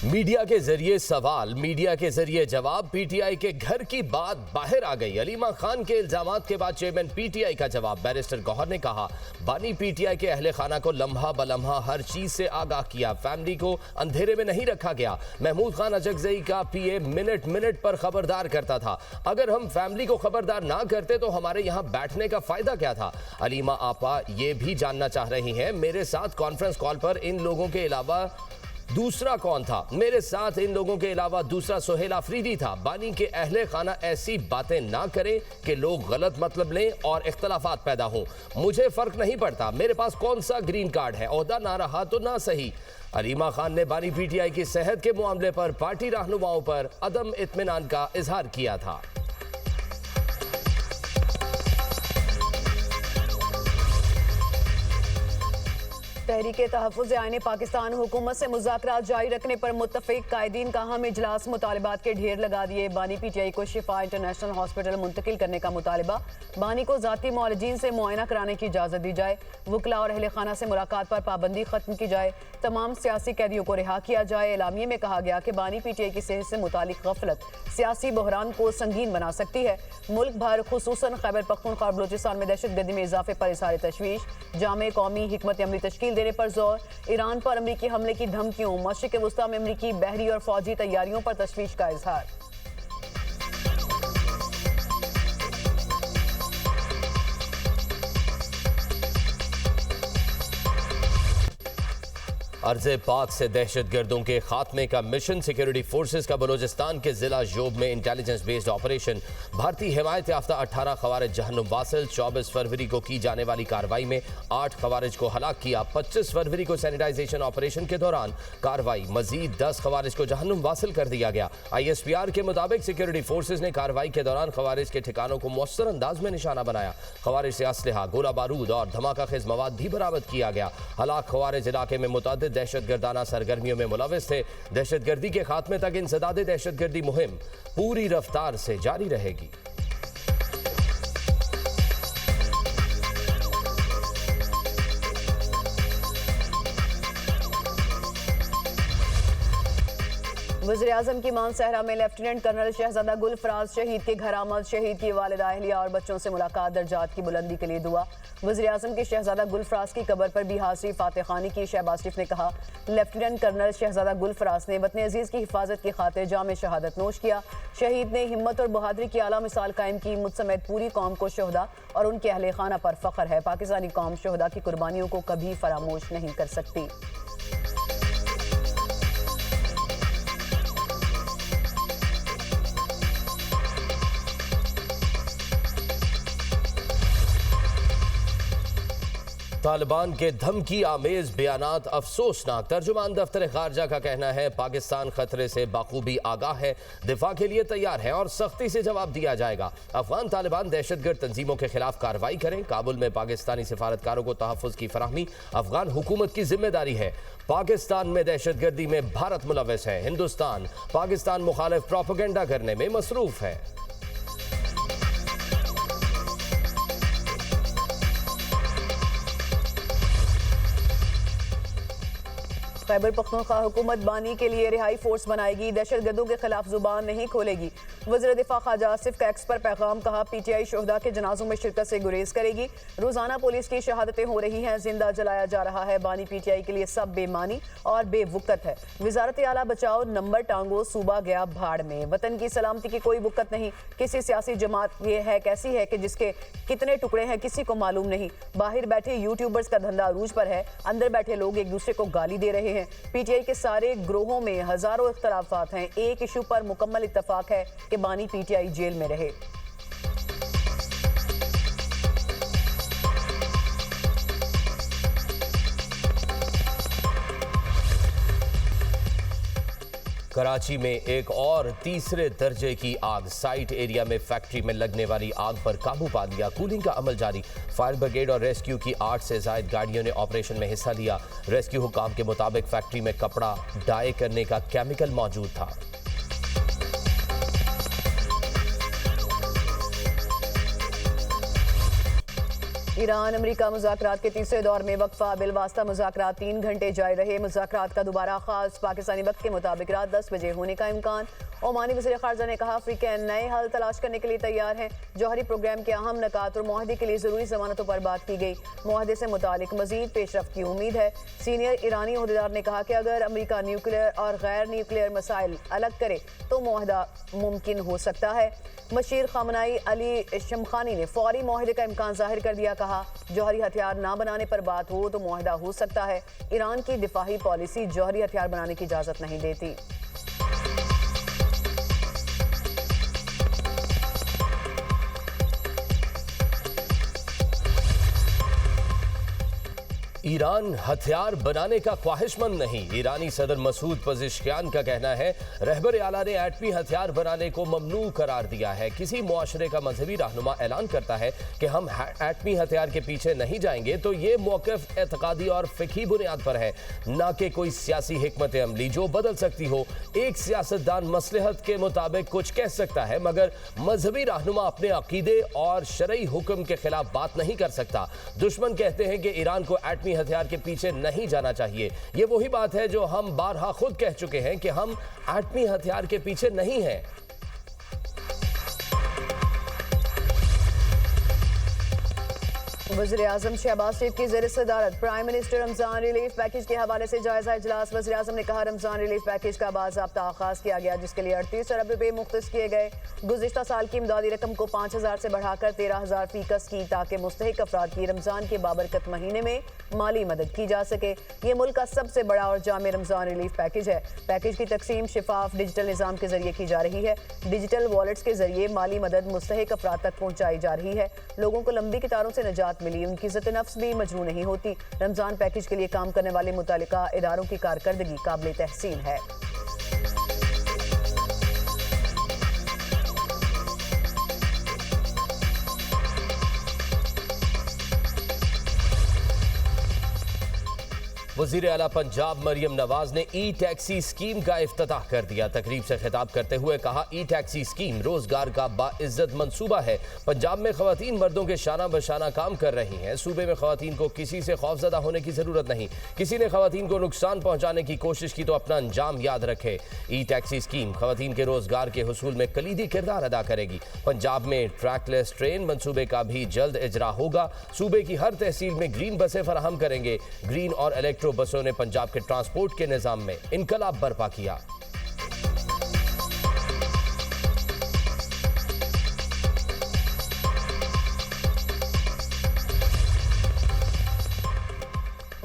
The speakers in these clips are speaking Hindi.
मीडिया के जरिए सवाल, मीडिया के जरिए जवाब, पीटीआई के घर की बात बाहर आ गई। अलीमा खान के इल्जामात के बाद चेयरमैन पीटीआई का जवाब। बैरिस्टर गौहर ने कहा, बानी पीटीआई के अहले खाना को लम्हा बलम्हा हर चीज से आगाह किया, फैमिली को अंधेरे में नहीं रखा गया। महमूद खान अजगजई का पीए मिनट मिनट पर खबरदार करता था। अगर हम फैमिली को खबरदार ना करते तो हमारे यहाँ बैठने का फायदा क्या था। अलीमा आपा ये भी जानना चाह रही हैं, मेरे साथ कॉन्फ्रेंस कॉल पर इन लोगों के अलावा दूसरा कौन था। मेरे साथ इन लोगों के अलावा दूसरा सोहेल अफरीदी था। बानी के अहले खाना ऐसी बातें ना करें कि लोग गलत मतलब लें और इख्तलाफात पैदा हों। मुझे फर्क नहीं पड़ता मेरे पास कौन सा ग्रीन कार्ड है, ओहदा ना रहा तो ना सही। अलीमा खान ने बानी पीटीआई की सेहत के मामले पर पार्टी रहनुमाओं पर अदम इत्मीनान का इजहार किया था। तहरीक-ए-तहफ़्फ़ुज़ आईन पाकिस्तान हुकूमत से मुज़ाकरात जारी रखने पर मुत्तफ़िक कायदीन का अहम इजलास, मुतालिबात के ढेर लगा दिए। बानी पीटीआई को शिफा इंटरनेशनल हॉस्पिटल मुंतकिल करने का मुतालिबा। बानी को ज़ाती मुआलजीन से मुआयना कराने की इजाज़त दी जाए। वकला और अहले खाना से मुलाकात पर पाबंदी खत्म की जाए। तमाम सियासी कैदियों को रिहा किया जाए। एलामिये में कहा गया कि बानी पीटीआई की सेहत से मुतालिक गफलत सियासी बहरान को संगीन बना सकती है। मुल्क भर खुसूसन खैबर पख्तूनख्वा और बलूचिस्तान में दहशतगर्दी में इजाफे पर इज़हार तशवीश। जामे कौमी हिकमत अमली तश्कील देने पर जोर। ईरान पर अमरीकी हमले की धमकियों। मशरिक वुस्ता में अमरीकी बहरी और फौजी तैयारियों पर तशवीश का इजहार। अर्ज़े पाक से दहशतगर्दों के खात्मे का मिशन। सिक्योरिटी फोर्सेस का बलूचिस्तान के जिला जोब में इंटेलिजेंस बेस्ड ऑपरेशन। भारतीय हिमायत याफ्ता 18 खवारिज जहन्नुम वासिल। 24 फरवरी को की जाने वाली कार्रवाई में 8 खवारिज को हलाक किया। 25 फरवरी को सैनिटाइजेशन ऑपरेशन के दौरान कार्रवाई, मजीद 10 खवारिज को जहन्नुम वासिल कर दिया गया। ISPR के मुताबिक सिक्योरिटी फोर्सेस ने कार्रवाई के दौरान खवारिज के ठिकानों को मौसर अंदाज में निशाना बनाया। खवारिज से असलहा, गोला बारूद और धमाका खेज मवाद भी बरामद किया गया। हलाक खवारिज इलाके में मुतअद्दिद दहशतगर्दाना सरगर्मियों में मुलविस थे। दहशतगर्दी के खात्मे तक इंसदादे दहशतगर्दी मुहिम पूरी रफ्तार से जारी रहेगी। वज़ीर-ए-आज़म की मानसहरा में लेफ्टिनेंट कर्नल शहजादा गुलफराज शहीद के घर आमद। शहीद की वालिदा, अहलिया और बच्चों से मुलाकात, दर्जात की बुलंदी के लिए दुआ। वज़ीर-ए-आज़म के शहजादा गुलफराज की कब्र पर भी हाज़री फातह खानी की। शहबाज शरीफ ने कहा, लेफ्टिनेंट कर्नल शहजादा गुलफराज ने वतन अजीज़ की हिफाजत की खातिर जाम शहादत नोश किया। शहीद ने हिम्मत और बहादुरी की आला मिसाल कायम की। मुझ समेत पूरी कौम को शोहदा और उनके अहले खाना पर फ़ख्र है। पाकिस्तानी कौम शोहदा की कुर्बानियों को कभी फरामोश नहीं कर सकती। तालिबान के धमकी आमेज बयानात अफसोसनाक। तर्जुमान दफ्तर खारजा का कहना है, पाकिस्तान खतरे से बाखूबी आगाह है, दिफा के लिए तैयार है और सख्ती से जवाब दिया जाएगा। अफगान तालिबान दहशतगर्द तंजीमों के खिलाफ कार्रवाई करें। काबुल में पाकिस्तानी सिफारतकारों को तहफ़्फ़ुज़ की फराहमी अफगान हुकूमत की जिम्मेदारी है। पाकिस्तान में दहशतगर्दी में भारत मुलविस है। हिंदुस्तान पाकिस्तान मुखालिफ प्रोपेगेंडा करने में मसरूफ है। खैबर पख्तूनख्वा हुकूमत बानी के लिए रिहाई फोर्स बनाएगी, दहशतगर्दों के खिलाफ जुबान नहीं खोलेगी। वज़ीर दिफा ख्वाजा आसिफ का एक्स पर पैगाम, कहा पीटीआई शोहदा के जनाजों में शिरकत से गुरेज करेगी। रोजाना पुलिस की शहादतें हो रही हैं, जिंदा जलाया जा रहा है। बानी पीटीआई के लिए सब बेमानी और बेवुकत है। वजारत आला बचाओ नंबर टांगो, सूबा गया भाड़ में। वतन की सलामती की कोई वुकत नहीं। किसी सियासी जमात ये है कैसी है कि जिसके कितने टुकड़े हैं किसी को मालूम नहीं। बाहर बैठे यूट्यूबर्स का धंधा अरूज पर है, अंदर बैठे लोग एक दूसरे को गाली दे रहे हैं। पीटीआई के सारे ग्रोहों में हजारों इख्तलाफात हैं। एक इशू पर मुकम्मल इत्तफाक है कि बानी पीटीआई जेल में रहे। कराची में एक और तीसरे दर्जे की आग। साइट एरिया में फैक्ट्री में लगने वाली आग पर काबू पा लिया। कूलिंग का अमल जारी। फायर ब्रिगेड और रेस्क्यू की 8 से ज्यादा गाड़ियों ने ऑपरेशन में हिस्सा लिया। रेस्क्यू हुकाम के मुताबिक फैक्ट्री में कपड़ा डाई करने का केमिकल मौजूद था। ईरान अमेरिका मुज़ाकरात के तीसरे दौर में वक्फा बिलवास्ता मुज़ाकरात 3 घंटे जारी रहे। मुज़ाकरात का दोबारा आगाज पाकिस्तानी वक्त के मुताबिक रात 10 बजे होने का इम्कान। ओमानी वज़ीर ख़ारजा ने कहा अफ्रीकन नए हल तलाश करने के लिए तैयार हैं। जौहरी प्रोग्राम के अहम नकात और मुआहदे के लिए ज़रूरी ज़मानतों पर बात की गई। मुआहदे से मुतालिक मज़ीद पेशरफ्त की उम्मीद है। सीनियर ईरानी ओहदेदार ने कहा कि अगर अमेरिका न्यूक्लियर और गैर न्यूक्लियर मसाइल अलग करे तो मुआहदा मुमकिन हो सकता है। मशीर खामनाई अली शमखानी ने फौरी मुआहदे का इम्कान जाहिर कर दिया। कहा जौहरी हथियार ना बनाने पर बात हो तो मुआहदा हो सकता है। ईरान की दिफाही पॉलिसी जौहरी हथियार बनाने की इजाज़त नहीं देती। ईरान हथियार बनाने का ख्वाहिशमंद नहीं। ईरानी सदर मसूद पज़ेश्कियान का कहना है रहबर आला ने एटमी हथियार बनाने को ममनू करार दिया है। किसी मुआशरे का मजहबी रहनुमा ऐलान करता है कि हम एटमी हथियार के पीछे नहीं जाएंगे तो ये मौक़िफ़ एतक़ादी और फ़िक़ही बुनियाद पर है, ना कि कोई सियासी हिकमत अमली जो बदल सकती हो। एक सियासतदान मसलहत के मुताबिक कुछ कह सकता है मगर मजहबी रहनुमा अपने अकीदे और शरई हुक्म के खिलाफ बात नहीं कर सकता। दुश्मन कहते हैं कि ईरान को एटमी हथियार के पीछे नहीं जाना चाहिए। ये वही बात है जो हम बारहा खुद कह चुके हैं कि हम एटमी हथियार के पीछे नहीं हैं। वज़ीर-ए-आज़म शहबाज शरीफ की ज़ेर सदारत prime minister Ramzan relief package के हवाले से जायजा इजलास। वज़ीर-ए-आज़म ने कहा रमज़ान रिलीफ पैकेज का बाज़ाब्ता आगाज़ किया गया जिसके लिए 38 अरब रुपए मुख्तस किए गए। गुज़िश्ता साल की इमदादी रकम को 5,000 से बढ़ाकर 13,000 फीकस की ताकि मुस्तहिक अफराद की रमज़ान के बाबरकत महीने में माली मदद की जा सके। ये मुल्क का सबसे बड़ा और जामे रमज़ान रिलीफ पैकेज है। पैकेज की तकसीम शिफाफ डिजिटल निज़ाम के जरिए की जा रही है। डिजिटल वॉलेट्स के जरिए माली मदद मुस्तहिक अफराद तक पहुँचाई जा रही है। लोगों को लंबी कतारों से निजात मिली, उनकी इज़्ज़त नफ्स भी मजरू नहीं होती। रमज़ान पैकेज के लिए काम करने वाले मुतालिका इदारों की कारकर्दगी काबिल तहसीन है। वज़ीर आला पंजाब मरियम नवाज ने ई टैक्सी स्कीम का इफ्तिताह कर दिया। तकरीब से खिताब करते हुए कहा ई टैक्सी स्कीम रोजगार का बाइज्जत मंसूबा है। पंजाब में खवातीन मर्दों के शाना बशाना काम कर रही हैं। सूबे में खवातीन को किसी से खौफजदा होने की जरूरत नहीं। किसी ने खवातीन को नुकसान पहुंचाने की कोशिश की तो अपना अंजाम याद रखे। ई टैक्सी स्कीम खवातीन के रोजगार के हुसूल में कलीदी किरदार अदा करेगी। पंजाब में ट्रैकलेस ट्रेन मंसूबे का भी जल्द इजरा होगा। सूबे की हर तहसील में ग्रीन बसें फराहम करेंगे। ग्रीन और इलेक्ट्रो बसों ने पंजाब के ट्रांसपोर्ट के निजाम में इनकलाब बर्पा किया।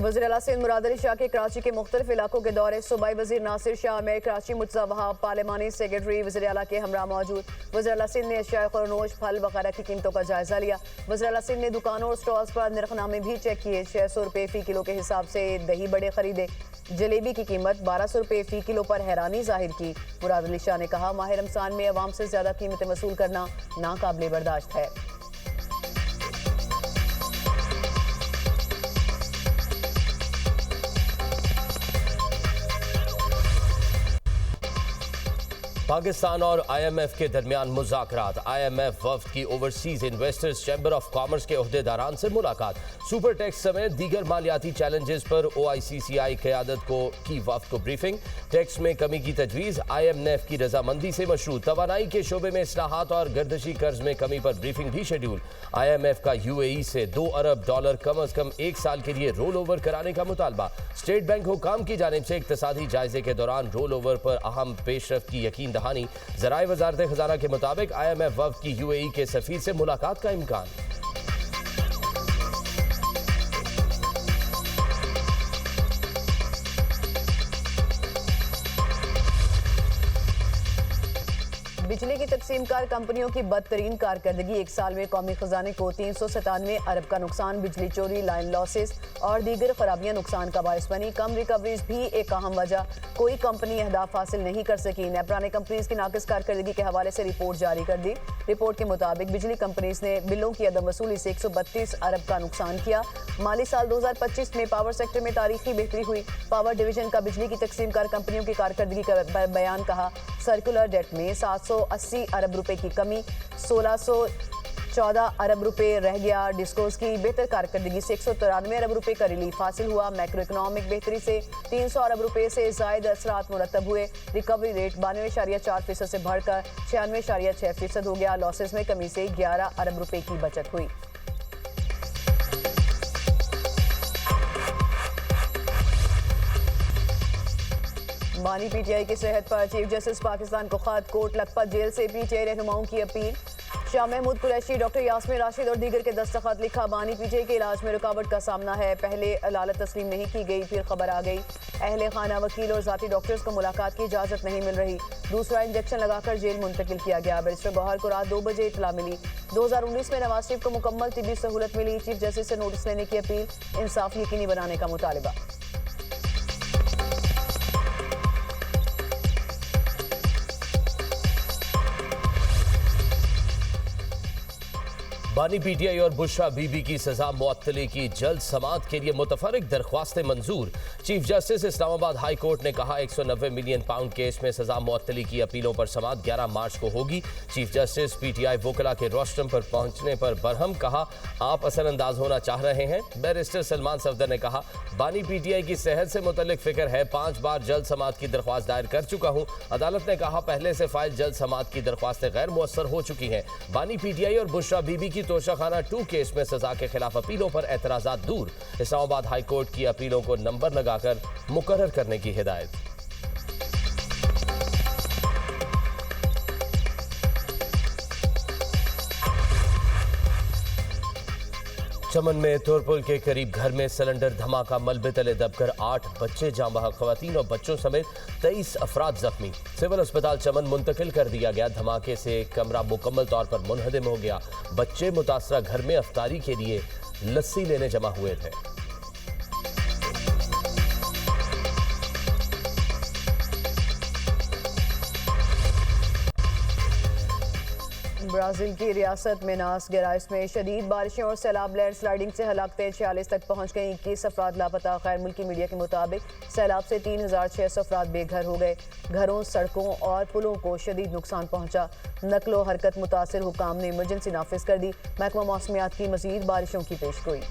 वज़ीर आला सिंध मुराद अली शाह के कराची के मुख्तलिफ इलाकों के दौरे। सूबाई वज़ीर नासिर शाह में कराची मुर्तज़ा वहाब पार्लिमानी सेक्रेटरी वज़ीर आला के हमरा मौजूद। वज़ीर आला सिंध ने अशिया ख़ुरनोश फल वगैरह की कीमतों का जायजा लिया। वज़ीर आला सिंध ने दुकानों और स्टॉल्स पर नरखनामे भी चेक किए। 600 रुपये फ़ी किलो के हिसाब से दही बड़े खरीदे। जलेबी की कीमत 1200 रुपये फ़ी किलो पर हैरानी जाहिर की। मुराद अली शाह ने कहा माह रमज़ान में अवाम से ज़्यादा कीमतें वसूल करना नाकाबिले बर्दाश्त है। पाकिस्तान और IMF के दरमियान मुज़ाकरात। IMF वफ्द की overseas investors chamber of commerce के ओहदेदारान से मुलाकात। सुपर टैक्स समेत दीगर मालियाती चैलेंजेस पर OICCI क़यादत की वफ्द को ब्रीफिंग। टैक्स में कमी की तजवीज़ IMF की रजामंदी से मशरूत। तवानाई के शोबे में इस्लाहात और गर्दशी कर्ज में कमी पर ब्रीफिंग भी शेड्यूल। IMF का UAE से $2 अरब कम अज कम 1 साल के लिए रोल ओवर कराने का मुतालबा। स्टेट बैंक हुकाम की जानिब से इक्तसादी जायजे के दौरान रोल ओवर पर अहम पेशरफ्त की यकीन दहानी। ज़राए वज़ारत खजाना के मुताबिक IMF वफ्द की UAE के सफीर से मुलाकात का इम्कान। बिजली की तकसीमकार कंपनियों की बदतरीन कारकर्दगी। एक साल में कौमी खजाने को 397 अरब का नुकसान। बिजली चोरी, लाइन लॉसेस और दीगर खराबियां नुकसान का बायस बनी। कम रिकवरीज भी एक अहम वजह। कोई कंपनी अहदाफ हासिल नहीं कर सकी। नेपरा ने कंपनीज की नाकिस कारकर्दगी के हवाले से रिपोर्ट जारी कर दी। रिपोर्ट के मुताबिक बिजली कंपनीज ने बिलों की अदम वसूली से 132 अरब का नुकसान किया। माली साल 2025 में पावर सेक्टर में तारीखी बेहतरी हुई। पावर डिवीजन का बिजली की तकसीमकार कंपनियों की कारकर्दगी का बयान कहा। सर्कुलर डेट में 780 अरब रुपए की कमी, 1600 14 अरब रुपए रह गया। डिस्कोस की बेहतर कारकर्दगी से 193 अरब रुपए का रिलीफ हासिल हुआ। मैक्रो इकोनॉमिक बेहतरी से 300 अरब रुपए से जायद असरात मुरतब हुए। रिकवरी रेट 92.4% से बढ़कर 96.6% हो गया। लॉसेस में कमी से 11 अरब रुपए की बचत हुई। बानी पीटीआई की सेहत पर चीफ जस्टिस पाकिस्तान को खत। कोट लखपत जेल से पीटीआई रहनुमाओं की अपील। शाह महमूद कुरैशी, डॉक्टर यास्मीन राशिद और दीगर के दस्तखत। लिखा, बानी पीटीआई के इलाज में रुकावट का सामना है। पहले अदालत तस्लीम नहीं की गई, फिर खबर आ गई। अहले खाना, वकील और जाती डॉक्टर्स को मुलाकात की इजाजत नहीं मिल रही। दूसरा इंजेक्शन लगाकर जेल मुंतकिल किया गया। बैरिस्टर गौहर को रात 2 बजे इतला मिली। 2019 में नवाज शरीफ को मुकम्मल तिब्बी सहूलत मिली। चीफ जस्टिस से नोटिस लेने की अपील। इंसाफ यकीनी बनाने का मुतालबा। बानी पीटीआई और बुशरा बीबी की सजा मुअत्तली की जल्द समाअत के लिए मुतफरिक दरख्वास्तें मंजूर। Chief justice Islamabad high court ने कहा 190 मिलियन पाउंड केस में सजा मुअत्तली की अपीलों पर समाअत 11 मार्च को होगी। चीफ जस्टिस पीटीआई वकला के रोस्टम पर पहुंचने पर बरहम, कहा आप असरअंदाज होना चाह रहे हैं। बैरिस्टर सलमान सफदर ने कहा बानी पीटीआई की सेहत से मुतल्लिक फिक्र है, 5 बार जल्द समाअत की दरख्वास्त दायर कर चुका हूं। अदालत ने कहा पहले से फाइल जल्द समाअत की दरख्वास्तें गैर मुअस्सर हो चुकी हैं। बानी पीटीआई और बुशरा बीबी की तोशाखाना 2 केस में सजा के खिलाफ अपीलों पर एतराजात दूर। इस्लामाबाद हाई कोर्ट की अपीलों को नंबर लगाकर मुकर्रर करने की हिदायत। चमन में तोरपुल के करीब घर में सिलेंडर धमाका, मलबे तले दबकर 8 बच्चे जाँ बहक, खवातीन और बच्चों समेत 23 अफराद जख्मी। सिविल अस्पताल चमन मुंतकिल कर दिया गया। धमाके से कमरा मुकम्मल तौर पर मुनहदम हो गया। बच्चे मुतासरा घर में अफ्तारी के लिए लस्सी लेने जमा हुए थे। ब्राजील की रियासत मिनास गेराइस में शदीद बारिशें और सैलाब लैंड स्लाइडिंग से हलाकतें 46 तक पहुंच गई। 21 अफराद लापता। गैर मुल्की मीडिया के मुताबिक सैलाब से 3600 अफराद बेघर हो गए। घरों, सड़कों और पुलों को शदीद नुकसान पहुंचा। नकलो हरकत मुतासिर हुकाम ने इमरजेंसी नाफिज कर दी। महकमा मौसमियात की मजीद बारिशों की पेशगोई।